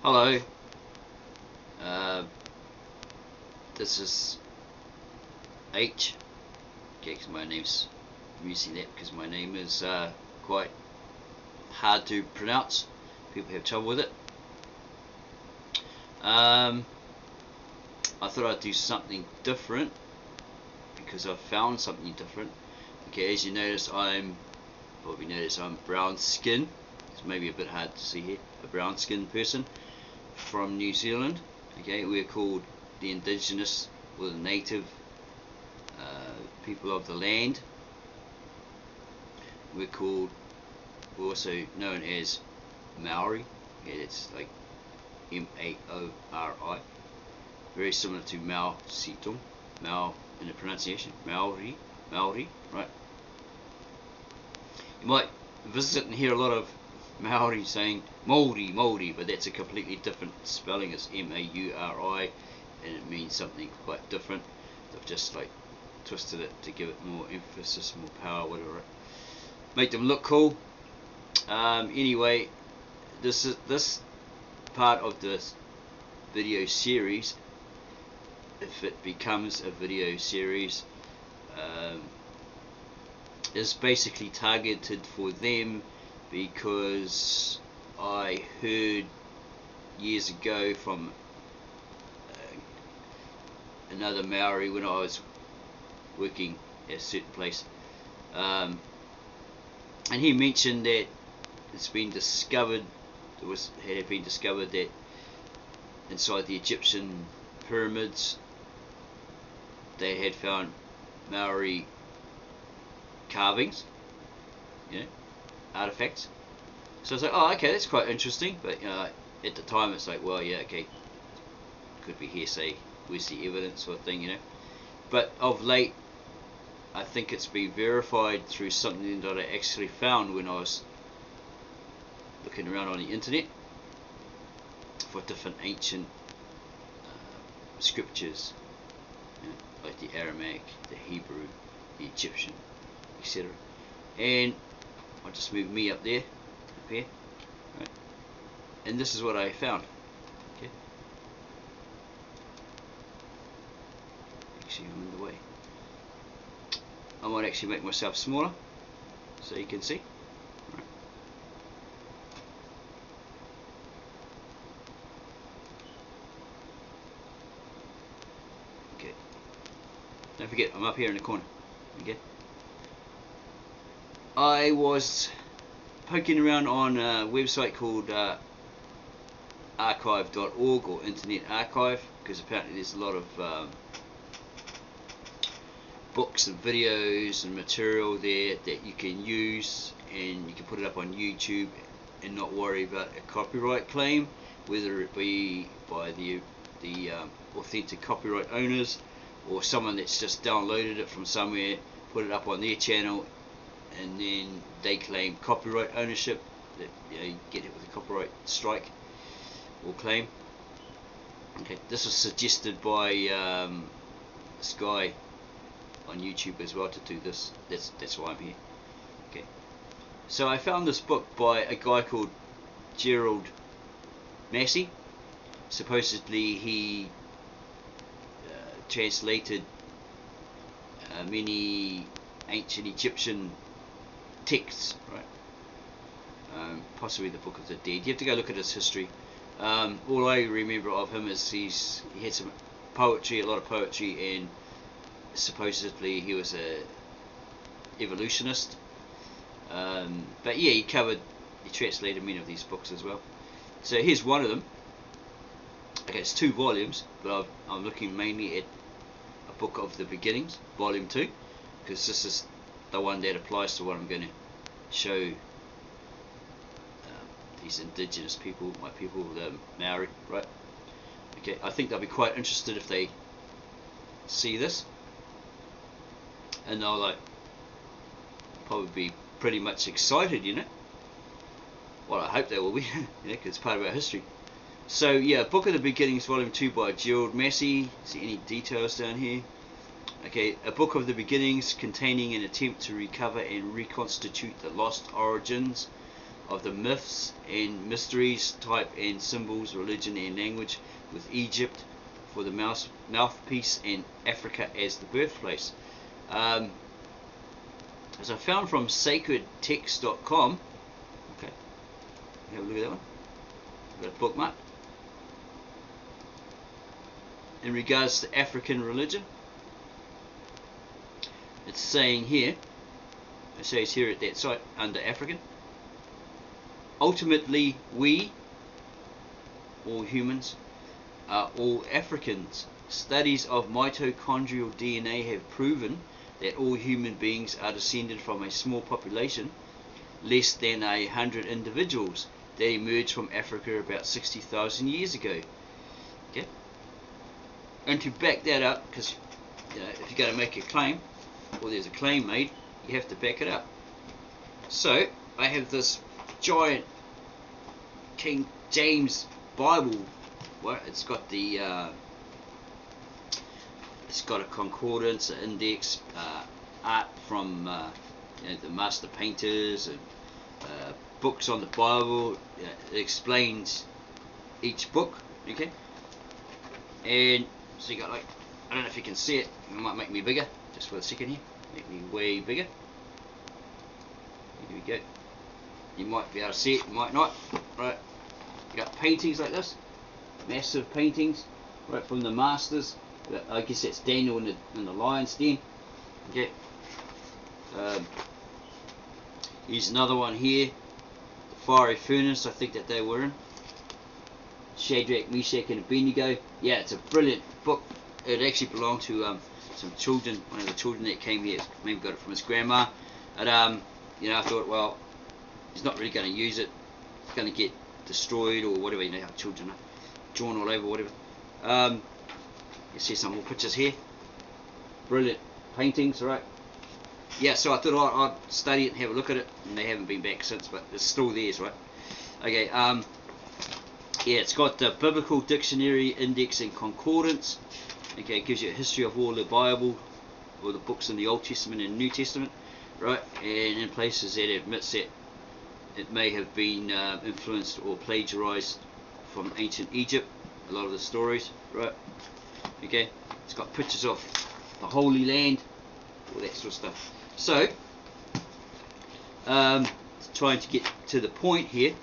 Hello, this is H. Okay, because my name's, I'm using that because my name is quite hard to pronounce. People have trouble with it. I thought I'd do something different because I've found something different. Okay, as you notice, I'm brown skin. It's maybe a bit hard to see here. A brown skinned person from New Zealand. Okay, we're called the indigenous or the native people of the land. We're also known as Maori. Yeah, it's like M-A-O-R-I. Very similar to Mao Zedong. Mao in the pronunciation. Maori, right? You might visit and hear a lot of Maori saying Mauri, but that's a completely different spelling. It's M-A-U-R-I, and it means something quite different. They've just like twisted it to give it more emphasis, more power, whatever. Make them look cool. Anyway, this part of this video series, if it becomes a video series, is basically targeted for them because I heard years ago from another Maori when I was working at a certain place, and he mentioned that it's been discovered, had been discovered that inside the Egyptian pyramids they had found Maori carvings, artifacts. So I was like, oh, okay, that's quite interesting. But at the time, it's like, well, yeah, okay, could be hearsay. Where's the evidence, sort of thing, But of late, I think it's been verified through something that I actually found when I was looking around on the internet for different ancient scriptures, like the Aramaic, the Hebrew, the Egyptian, etc. And I'll just move me up here, right? And this is what I found. Okay. Actually, I'm in the way. I might actually make myself smaller so you can see. Right. Okay. Don't forget, I'm up here in the corner. Okay. I was poking around on a website called archive.org or Internet Archive, because apparently there's a lot of books and videos and material there that you can use, and you can put it up on YouTube and not worry about a copyright claim, whether it be by the authentic copyright owners or someone that's just downloaded it from somewhere, put it up on their channel, and then they claim copyright ownership, that you get it with a copyright strike or claim. Okay, this was suggested by this guy on YouTube as well to do this. That's why I'm here. Okay, so I found this book by a guy called Gerald Massey. Supposedly he translated many ancient Egyptian texts, right? Possibly the Book of the Dead. You have to go look at his history. All I remember of him is he had some poetry, a lot of poetry, and supposedly he was a evolutionist. But yeah, he translated many of these books as well. So here's one of them. Okay, it's 2 volumes, but I'm looking mainly at a Book of the Beginnings, Volume 2, because this is the one that applies to what I'm going to show these indigenous people, my people, the Maori, right? Okay, I think they'll be quite interested if they see this, and they'll probably be pretty much excited, Well, I hope they will be, because it's part of our history. So yeah, Book of the Beginnings, Volume 2 by Gerald Massey. See any details down here? Okay, a Book of the Beginnings containing an attempt to recover and reconstitute the lost origins of the myths and mysteries, type and symbols, religion and language, with Egypt for the mouthpiece and Africa as the birthplace. As I found from sacredtext.com, okay, have a look at that one. Got a bookmark. In regards to African religion, it's saying here, it says here at that site under African, ultimately we, all humans, are all Africans. Studies of mitochondrial DNA have proven that all human beings are descended from a small population, less than 100 individuals, that emerged from Africa about 60,000 years ago. Okay? And to back that up, because if you're going to make a claim, or there's a claim made, you have to back it up. So I have this giant King James Bible. Well, it's got the it's got a concordance, an index, art from the master painters, and books on the Bible. It explains each book. Okay, and so you got, like, I don't know if you can see it. It might make me bigger just for a second here. Make me way bigger. Here we go. You might be able to see it, you might not. Right, you got paintings like this, massive paintings, right from the masters. I guess that's Daniel in the lion's den. Okay. Here's another one here, the fiery furnace, I think that they were in. Shadrach, Meshach and Abednego. Yeah, it's a brilliant book. It actually belonged to some children, one of the children that came here, maybe got it from his grandma. And I thought, well, he's not really going to use it. It's going to get destroyed or whatever. You know how children are drawn all over, whatever. You see some more pictures here. Brilliant paintings, right? Yeah, so I thought I'd study it and have a look at it, and they haven't been back since, but it's still theirs, right? Okay, yeah, it's got the Biblical Dictionary, Index and Concordance. Okay, it gives you a history of all the Bible, all the books in the Old Testament and New Testament, right? And in places that it admits that it may have been influenced or plagiarized from ancient Egypt, a lot of the stories, right? Okay, it's got pictures of the Holy Land, all that sort of stuff. So, trying to get to the point here.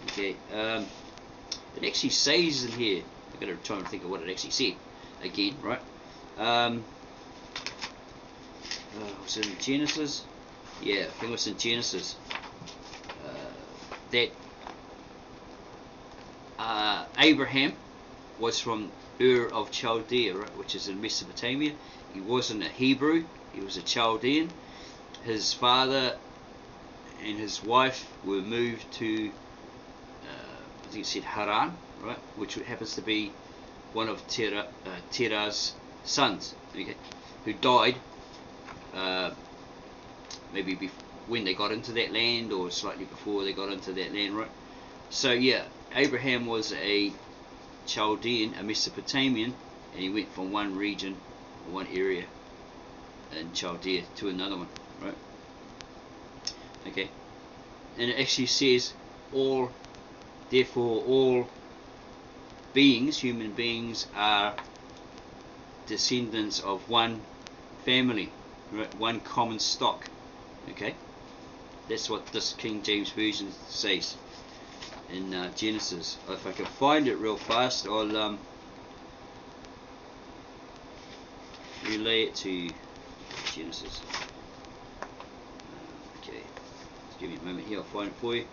Okay, it actually says in here, I've got to try and think of what it actually said again, right? Was it in Genesis? Yeah, I think it was in Genesis. That Abraham was from Ur of Chaldea, right, which is in Mesopotamia. He wasn't a Hebrew, he was a Chaldean. His father and his wife were moved to, I think it said Haran, right, which happens to be one of Terah's sons, okay, who died maybe when they got into that land, or slightly before they got into that land, right? So yeah, Abraham was a Chaldean, a Mesopotamian, and he went from one region, one area in Chaldea to another one, right? Okay, and it actually says therefore all beings, human beings, are descendants of one family, right? One common stock. Okay, that's what this King James Version says in Genesis. If I can find it real fast, I'll relay it to Genesis. Okay, just give me a moment here, I'll find it for you.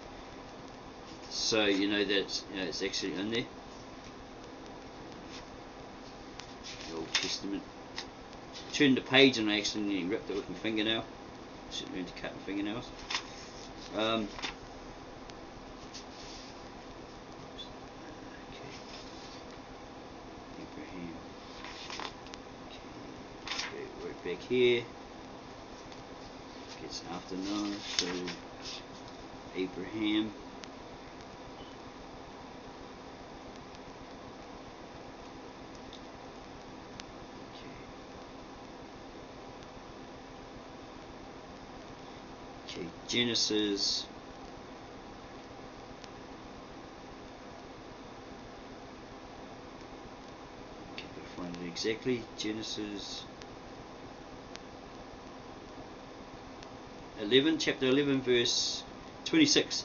So you know that it's actually in there. The Old Testament. Turned the page and I accidentally ripped it with my fingernail. I should learn to cut my fingernails. Okay. Abraham. Okay, work back here. It's after Noah, so Abraham. Okay, Genesis exactly. Genesis 11, chapter 11, verse 26.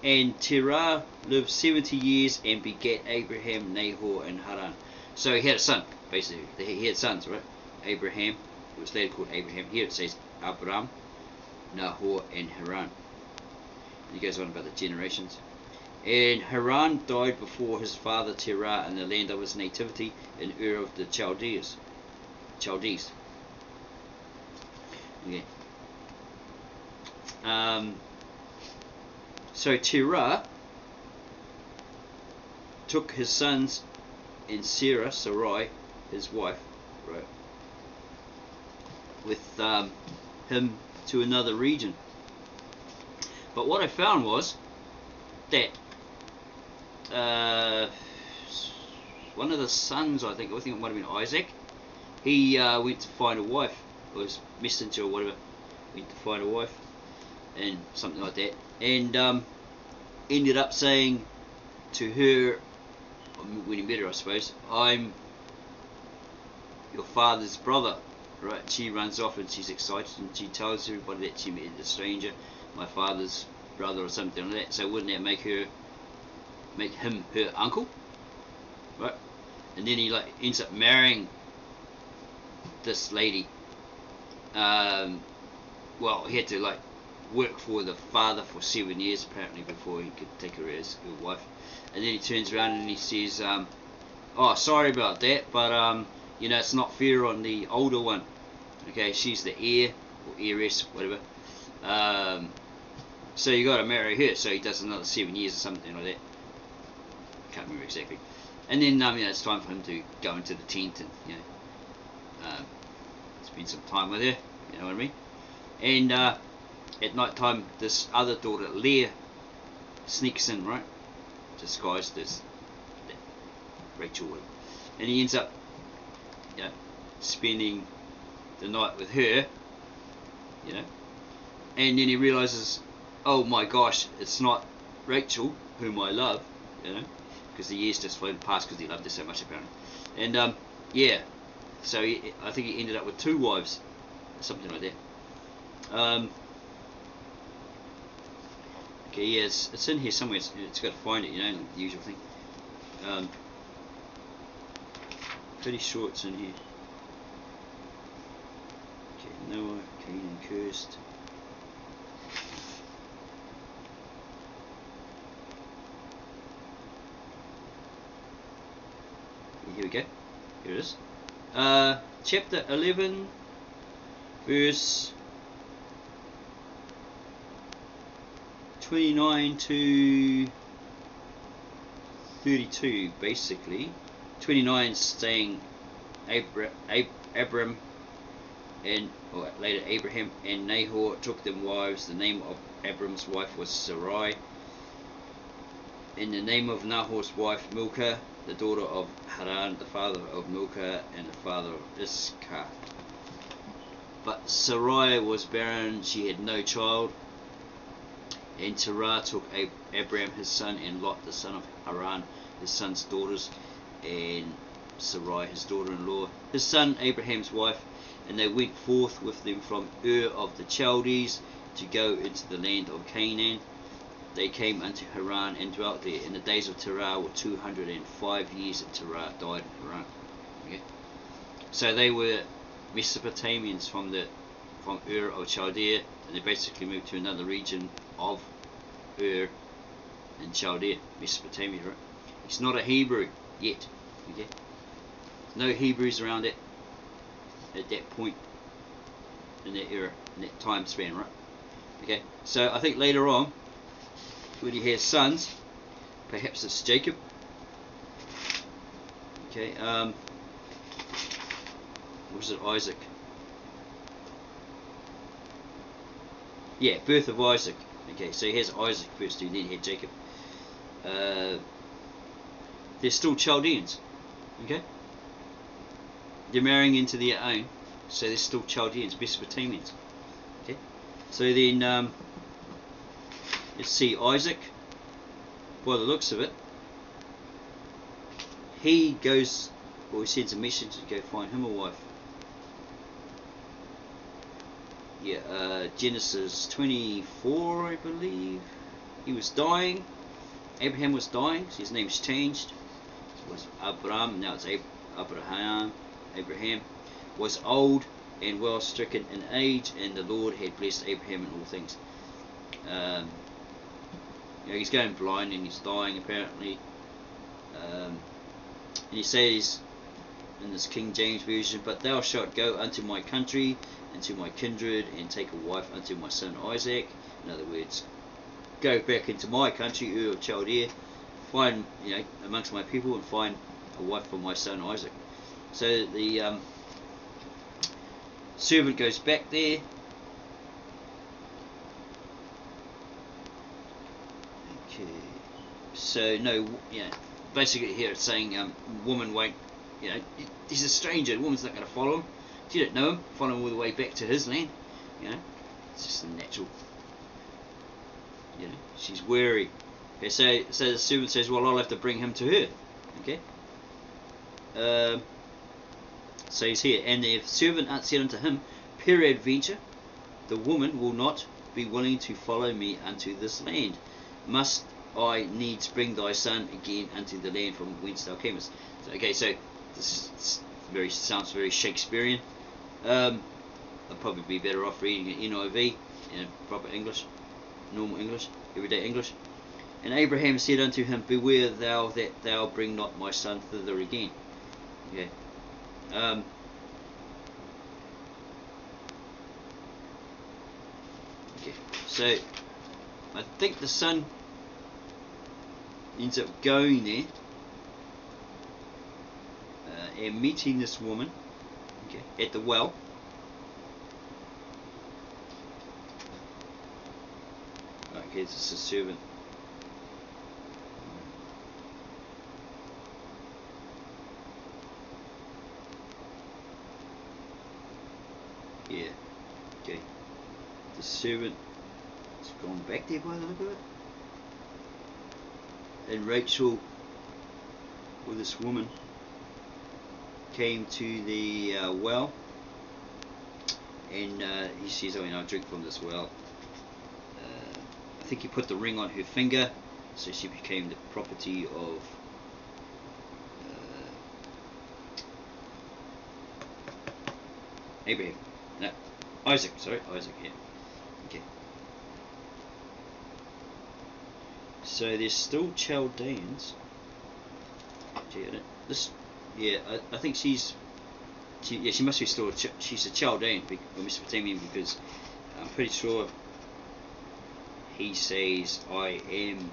And Terah lived 70 years and begat Abraham, Nahor, and Haran. So he had a son, basically. He had sons, right? Abraham, it was later called Abraham. Here it says Abram, Nahor, and Haran. And he goes on about the generations. And Haran died before his father Terah in the land of his nativity in Ur of the Chaldees. Okay. So Terah took his sons and Sarai, his wife, right, with him to another region. But what I found was that one of the sons, I think it might have been Isaac, he went to find a wife, or was messenger or whatever, went to find a wife, and something like that, and ended up saying to her, when he met her, I suppose, I'm your father's brother, right? She runs off and she's excited and she tells everybody that she met a stranger, my father's brother or something like that. So wouldn't that make him her uncle, right? And then he ends up marrying this lady. Well, he had to work for the father for 7 years apparently before he could take her as a wife. And then he turns around and he says, oh, sorry about that, but it's not fair on the older one. Okay, she's the heir or heiress, whatever. So you got to marry her. So he does another 7 years or something like that. Can't remember exactly. And then it's time for him to go into the tent and spend some time with her. You know what I mean? And at night time, this other daughter, Leah, sneaks in, right, disguised as Rachel, and he ends up spending the night with her, and then he realizes, oh my gosh, it's not Rachel whom I love, because the years just flown past because he loved her so much apparently. And so I think he ended up with 2 wives, something like that. Okay, yeah, it's in here somewhere. It's got to find it, the usual thing. Pretty sure it's in here. Okay, Noah, Cain, and cursed. Here we go. Here it is. Chapter 11, verse 29 to 32, basically. 29 saying Abram or later Abraham and Nahor took them wives. The name of Abram's wife was Sarai, and the name of Nahor's wife Milcah, the daughter of Haran, the father of Milcah and the father of Iscah. But Sarai was barren, she had no child. And Terah took Abram his son, and Lot the son of Haran his son's daughters, and Sarai his daughter-in-law, his son Abraham's wife, and they went forth with them from Ur of the Chaldees to go into the land of Canaan. They came unto Haran and dwelt there. And the days of Terah were 205 years, and Terah died in Haran. Okay? So they were Mesopotamians from Ur of Chaldea, and they basically moved to another region of Ur and Chaldea, Mesopotamia, right? It's not a Hebrew yet. Okay? No Hebrews around it at that point in that era, in that time span, right? Okay, so I think later on, when he has sons, perhaps it's Jacob. Okay, or was it Isaac? Yeah, birth of Isaac. Okay, so he has Isaac first, and then he had Jacob. They're still Chaldeans. Okay, they're marrying into their own, so they're still Chaldeans, Mesopotamians. Okay, so then let's see, Isaac, by the looks of it, he goes or he sends a message to go find him a wife. Yeah, Genesis 24, I believe. He was dying. Abraham was dying, so his name's changed. It was Abram, now it's Abraham. Abraham was old and well stricken in age, and the Lord had blessed Abraham in all things. He's going blind and he's dying apparently. And he says in this King James version, "But thou shalt go unto my country and to my kindred, and take a wife unto my son Isaac." In other words, go back into my country, Ur of Chaldea, find, amongst my people, and find a wife for my son Isaac. So the servant goes back there. Okay. So no, basically here it's saying woman won't, he's a stranger. The woman's not going to follow him. If you don't know him, follow him all the way back to his land. It's just a natural. She's wary. Okay, so the servant says, "Well, I'll have to bring him to her." Okay. So he's here, and the servant said unto him, "Peradventure, the woman will not be willing to follow me unto this land. Must I needs bring thy son again unto the land from whence thou camest?" So this sounds very Shakespearean. I'd probably be better off reading an NIV in proper English, normal English, everyday English. "And Abraham said unto him, Beware thou that thou bring not my son thither again." Okay. Okay. So I think the son ends up going there and meeting this woman, at the well. Okay, this is a servant. Yeah. Okay. The servant has gone back there by the look of it. And Rachel, or this woman, came to the well, and he says, "I'll drink from this well." I think he put the ring on her finger, so she became the property of Abraham. No, Isaac. Sorry, Isaac. Yeah. Okay. So there's still Chaldeans. I think she must be still. She's a Chaldean or Mesopotamian, because I'm pretty sure he says, "I am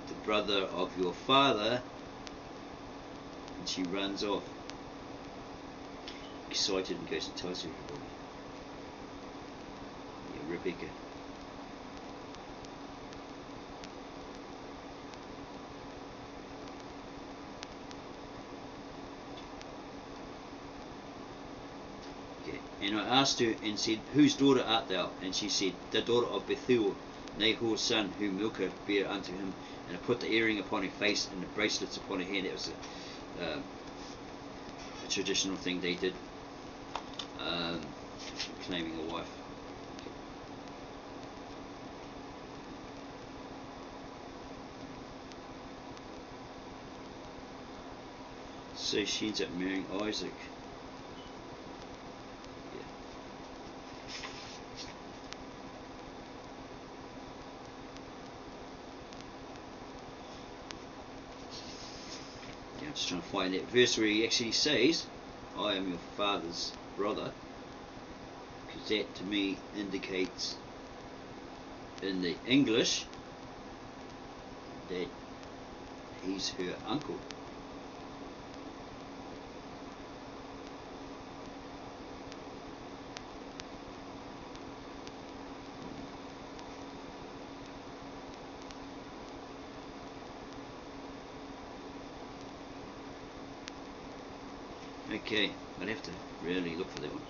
the brother of your father," and she runs off excited and goes and tells everybody. Yeah, Rebecca. And I asked her and said, "Whose daughter art thou?" And she said, "The daughter of Bethuel, Nahor's son, whom Milcah bare unto him." And I put the earring upon her face and the bracelets upon her hand. It was a traditional thing they did, claiming a wife. So she ends up marrying Isaac. I'm just trying to find that verse where he actually says, "I am your father's brother," because that to me indicates in the English that he's her uncle. Okay, I'd have to really look for that one.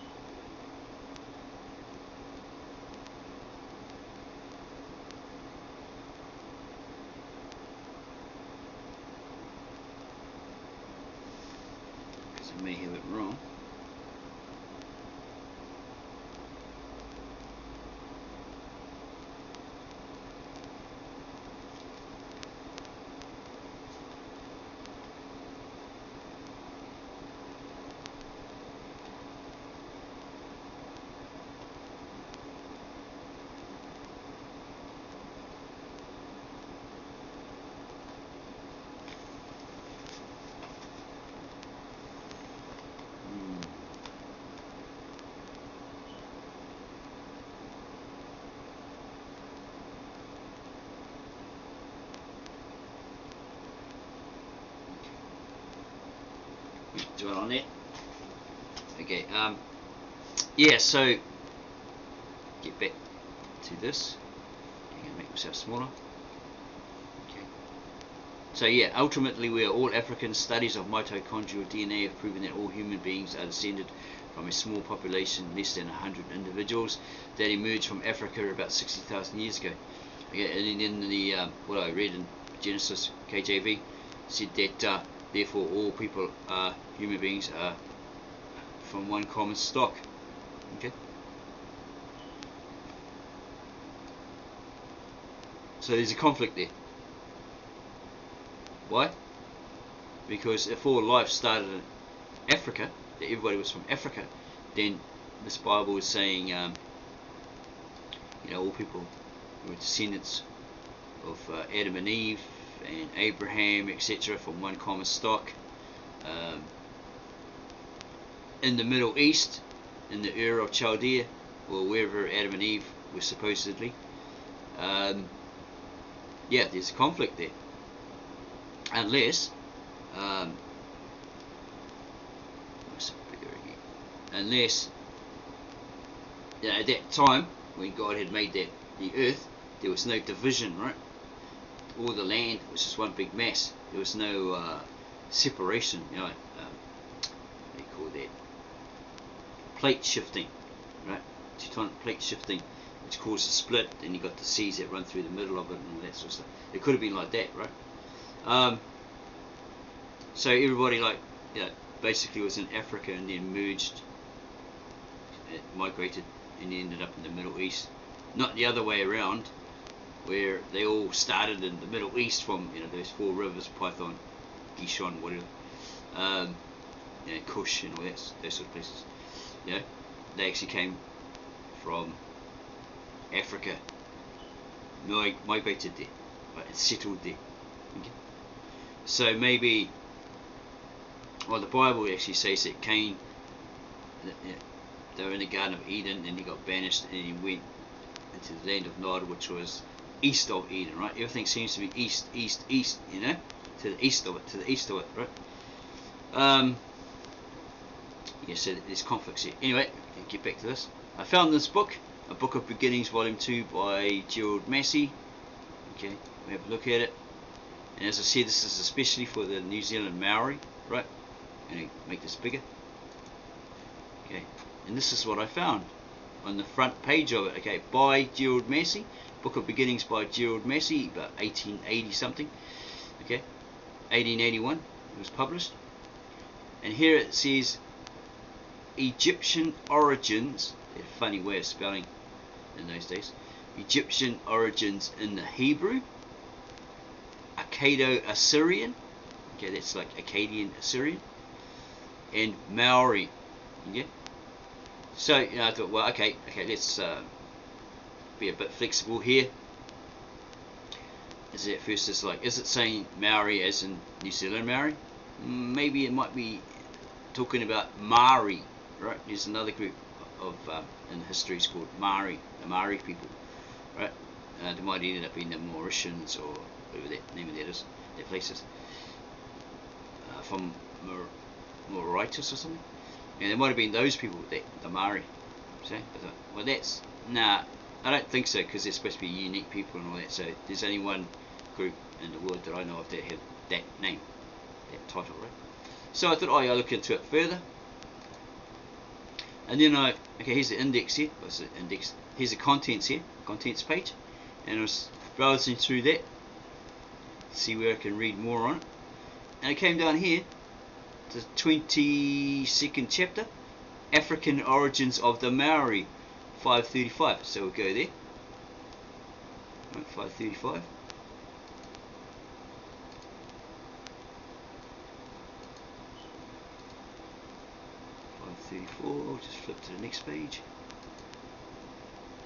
may have it wrong. Dwell on that. Okay, yeah, so get back to this. I'm going to make myself smaller. Okay. So yeah, ultimately we are all Africans. Studies of mitochondrial DNA have proven that all human beings are descended from a small population, less than 100 individuals, that emerged from Africa about 60,000 years ago. Okay, and in the what I read in Genesis KJV said that therefore all people are human beings are from one common stock. Okay. So there's a conflict there. Why? Because if all life started in Africa, that everybody was from Africa, then this Bible is saying, you know, all people were descendants of Adam and Eve and Abraham, etc., from one common stock. In the Middle East, in the Ur of Chaldea, or wherever Adam and Eve were supposedly, yeah, there's a conflict there. Unless, you know, at that time when God had made the earth, there was no division, right? All the land was just one big mass. There was no separation, you know. What do you call that? Plate shifting, right? Tectonic plate shifting, which caused a split, and you got the seas that run through the middle of it and all that sort of stuff. It could have been like that, right? So everybody, like, you know, basically was in Africa and then merged, migrated, and ended up in the Middle East. Not the other way around, where they all started in the Middle East from, you know, those four rivers, Python, Gishon, whatever, you know, Kush and all that, those sort of places. You know, they actually came from Africa, migrated there, right, and settled there. Okay. So maybe, well, the Bible actually says that Cain, you know, they were in the Garden of Eden, and he got banished, and he went into the land of Nod, which was east of Eden, right? Everything seems to be east, east, east, you know, to the east of it, right? Yeah, so there's conflicts here. Anyway, get back to this. I found this book, A Book of Beginnings, Volume 2 by Gerald Massey. Okay, we have a look at it. And as I said, this is especially for the New Zealand Maori, right? I'm going to make this bigger. Okay, and this is what I found on the front page of it. Okay, by Gerald Massey, Book of Beginnings by Gerald Massey, about 1880 something. Okay, 1881 it was published. And here it says Egyptian origins, a funny way of spelling in those days, Egyptian origins in the Hebrew, Akkado-Assyrian, okay, that's like Akkadian Assyrian, and Maori. Okay, so, you know, I thought, well, okay, let's be a bit flexible here. Is it first? It's like, is it saying Maori as in New Zealand Maori? Maybe it might be talking about Maori, right? There's another group of in history is called Maori, the Maori people, right? They might end up being the Mauritians or whatever that name of that is, their places, from Mauritius or something. And there might have been those people, the Maori. See? Well, that's, nah, I don't think so, because they're supposed to be unique people and all that. So there's only one group in the world that I know of that have that name, that title, right? So I thought, oh, I'll look into it further. And then okay, here's the index here. What's the index? Here's the contents here, contents page. And I was browsing through that, see where I can read more on it. And I came down here the 22nd chapter, African origins of the Maori, 535. So we'll go there. 535. Just flip to the next page.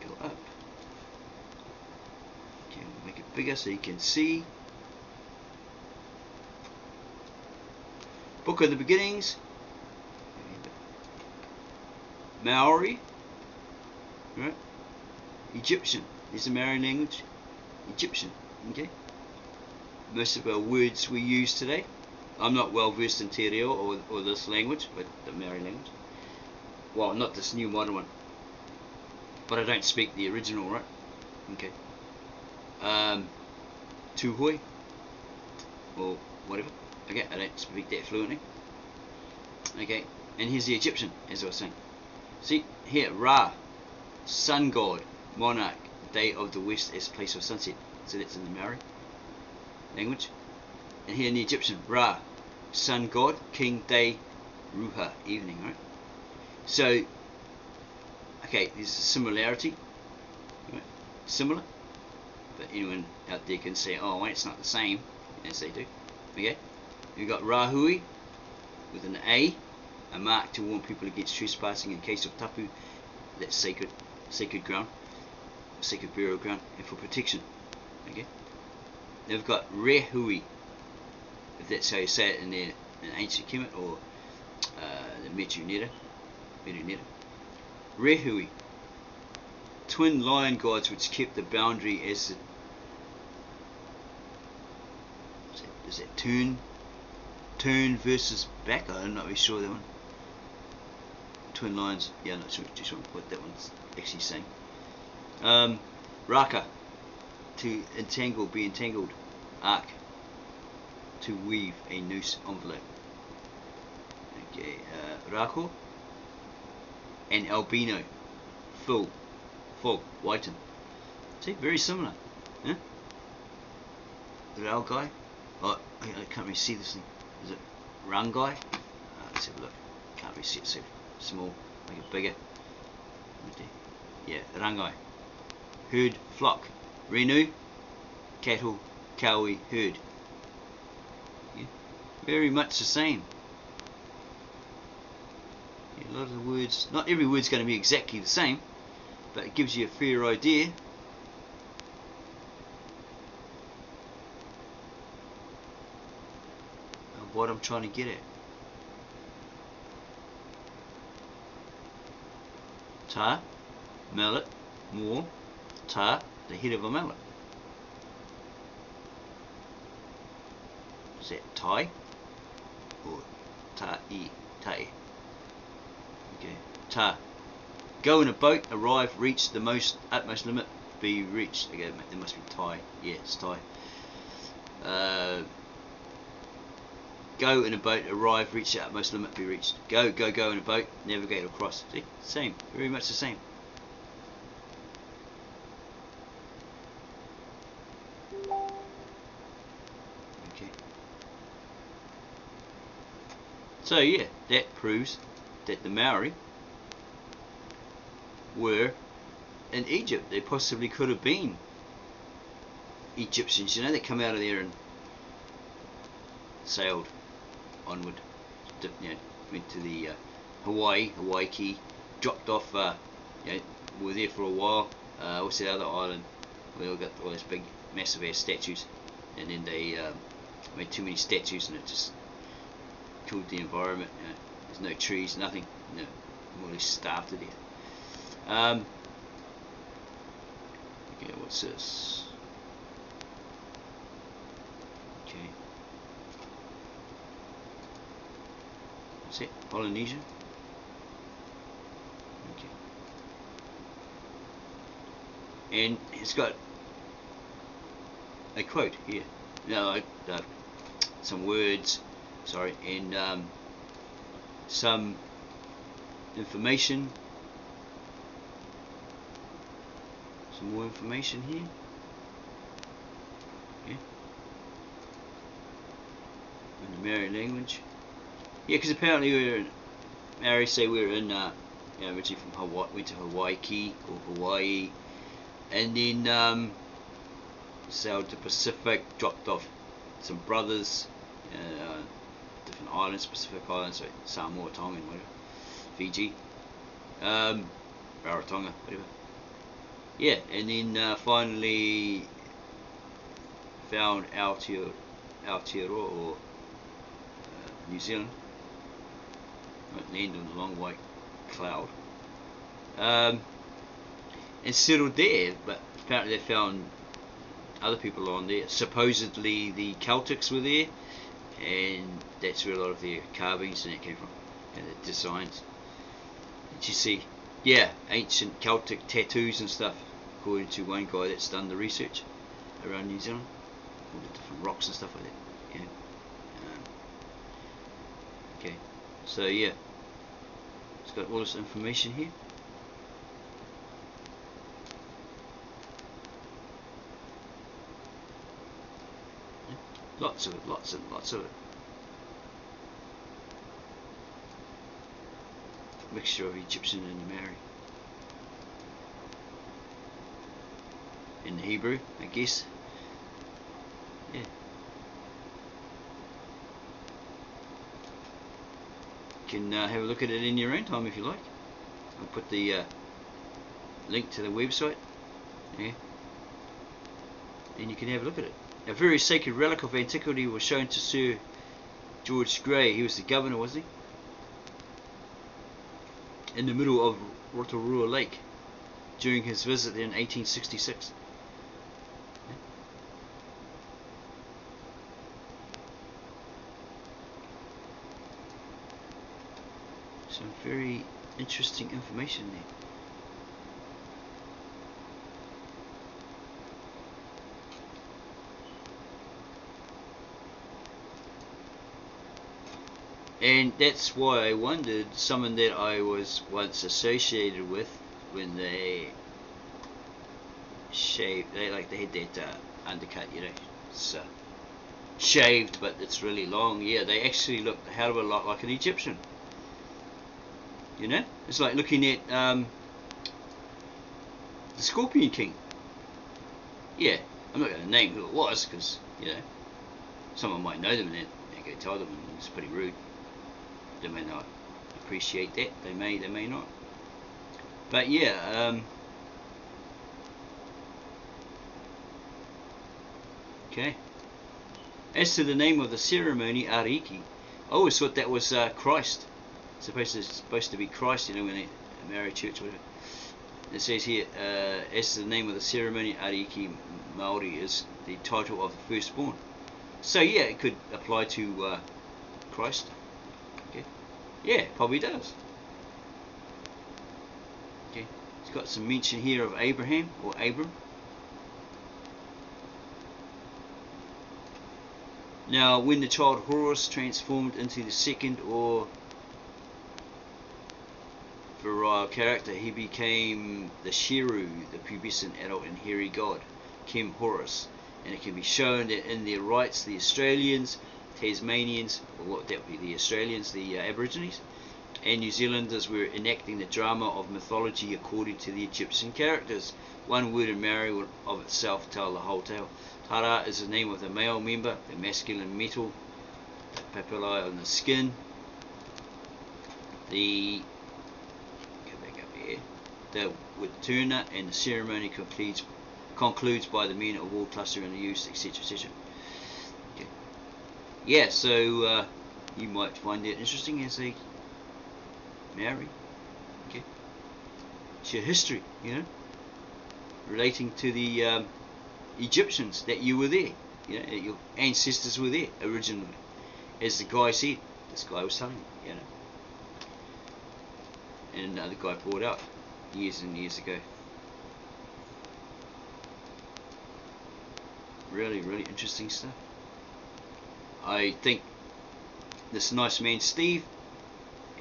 Go up. Okay, we'll make it bigger so you can see. Book of the Beginnings. Maori. Right. Egyptian. Is the Maori language. Egyptian. Okay. Most of our words we use today. I'm not well versed in Te Reo or this language, but the Maori language. Well, not this new modern one. But I don't speak the original, right? Okay. Tuhoi. Or whatever. Okay, I don't speak that fluently. Okay, and here's the Egyptian, as I was saying. See, here, Ra, sun god, monarch, day of the west as place of sunset. So that's in the Maori language. And here in the Egyptian, Ra, sun god, king, day, Ruha, evening, right? So, okay, there's a similarity, right? Similar, but anyone out there can say, oh, well, it's not the same, as they do. Okay, we've got Rahui with an A mark to warn people against trespassing in case of tapu, that's sacred ground, sacred burial ground, and for protection. Okay, then we've got Rehui, if that's how you say it in ancient Kemet, or the Metu Nera. Rehui, twin lion gods which kept the boundary as the, is that turn versus back? I'm not really sure that one. Twin lions, yeah, I'm not sure just what that one's actually saying. Raka, to entangle, be entangled. Arc, to weave a noose envelope. Okay, Rako, and albino, full, fog, whiten. See, very similar. Huh? Rao guy. Oh, I can't really see this thing. Is it Rangai? Let's have a look. Can't really see it so small. Make it bigger. Yeah, Rangai. Herd, flock. Renu, cattle, kaui, herd. Yeah, very much the same. Yeah, a lot of the words, not every word's going to be exactly the same, but it gives you a fair idea. What I'm trying to get at. Ta, mallet, more, ta, the head of a mallet. Is that tai or ta-i, tai? Okay, ta. Go in a boat, arrive, reach the utmost limit, be reached. Again, there must be tai. Yeah, it's tai. Go in a boat, arrive, reach the utmost limit, be reached. Go in a boat, navigate across. See, same, very much the same. Okay. So yeah, that proves that the Maori were in Egypt. They possibly could have been Egyptians, you know, they come out of there and sailed onward, you know, went to the Hawaii Key, dropped off, you know, were there for a while. What's that other island? We all got all those big, massive ass statues, and then they made too many statues, and it just killed the environment. You know, there's no trees, nothing. You know, more or less starved to death. Okay, what's this? Okay. That's it, Polynesia. Okay. And it's got a quote here. No, some words, sorry, and some information. Some more information here. Okay. In the Maori language. Yeah, because apparently Maori say we were in, originally from Hawaii, went to Hawaii or Hawaii, and then sailed to Pacific, dropped off some brothers, different islands, Pacific Islands, like Samoa, Tonga, and whatever, Fiji, Rarotonga, whatever. Yeah, and then finally found Aotearoa or New Zealand. Land on the long white cloud, and settled there. But apparently they found other people on there. Supposedly the Celtics were there, and that's where a lot of their carvings and that came from, and the designs. Did you see? Yeah, ancient Celtic tattoos and stuff, according to one guy that's done the research around New Zealand, all the different rocks and stuff like that. Yeah. Okay, so yeah, it's got all this information here. Yeah. Lots of it, lots of it. Mixture of Egyptian and Maori. In Hebrew, I guess. Yeah. You can have a look at it in your own time if you like. I'll put the link to the website. Yeah. And you can have a look at it. A very sacred relic of antiquity was shown to Sir George Grey. He was the governor, wasn't he? In the middle of Rotorua Lake during his visit in 1866. Some very interesting information there. And that's why I wondered, someone that I was once associated with, when they shaved, they had that undercut, it's shaved but it's really long. Yeah, they actually looked a hell of a lot like an Egyptian. It's like looking at the Scorpion King. Yeah, I'm not going to name who it was, because someone might know them and they're going to tell them, and it's pretty rude. They may not appreciate that. They may not. But yeah, okay. As to the name of the ceremony, Ariki, I always thought that was Christ. It's supposed to be Christ, when they marry church, whatever. It says here, as to the name of the ceremony, Ariki Mauri is the title of the firstborn. So yeah, it could apply to Christ. Okay. Yeah, probably does. Okay. It's got some mention here of Abraham or Abram. Now, when the child Horus transformed into the second or virile character, he became the Sheru, the pubescent adult and hairy god, Kim Horus, and it can be shown that in their rites, the Australians, Tasmanians, or what that would be, the Australians, the Aborigines, and New Zealanders were enacting the drama of mythology according to the Egyptian characters. One word in Maori will of itself tell the whole tale. Tara is the name of the male member, the masculine metal, the papillae on the skin, the with Turner, and the ceremony concludes by the men of all clustering the youth, etc., etc. Okay. Yeah, so you might find that interesting as a Maori. Okay, it's your history, relating to the Egyptians, that you were there, that your ancestors were there originally, as the guy said. This guy was telling you, and another guy brought out years and years ago. Really, really interesting stuff. I think this nice man Steve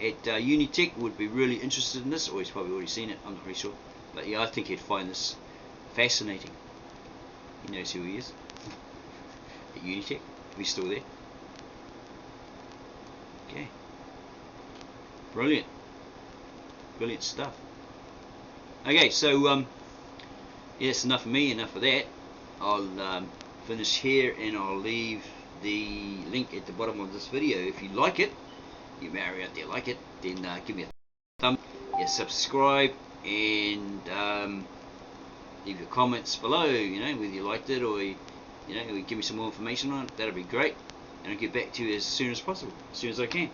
at Unitech would be really interested in this, or he's probably already seen it, I'm not really sure. But yeah, I think he'd find this fascinating. He knows who he is at Unitech, if he's still there. Okay, Brilliant. Brilliant stuff. Okay, so yeah, that's enough of me, enough of that. I'll finish here, and I'll leave the link at the bottom of this video. If you like it, you Maori out there like it, then give me a thumb, yeah, subscribe, and leave your comments below, you know, whether you liked it, or you know, give me some more information on it. That'll be great, and I'll get back to you as soon as possible, as soon as I can.